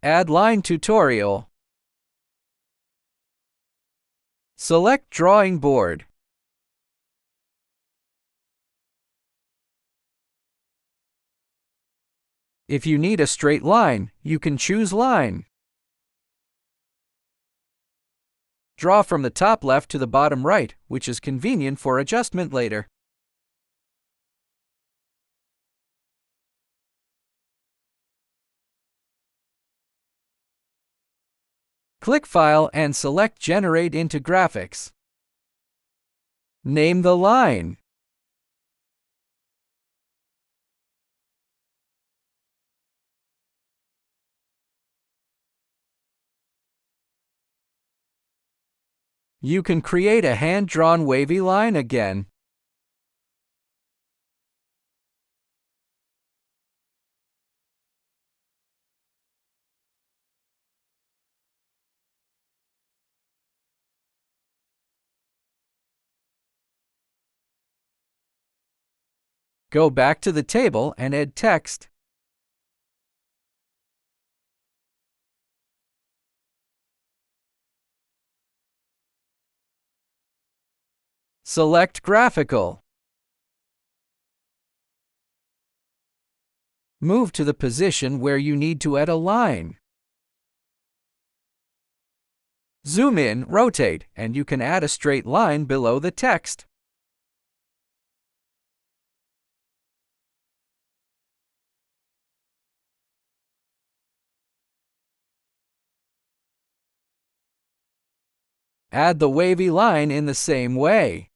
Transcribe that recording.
Add line tutorial. Select drawing board. If you need a straight line, you can choose line. Draw from the top left to the bottom right, which is convenient for adjustment later. Click File and select Generate into Graphics. Name the line. You can create a hand-drawn wavy line again. Go back to the table and add text. Select Graphical. Move to the position where you need to add a line. Zoom in, rotate, and you can add a straight line below the text. Add the wavy line in the same way.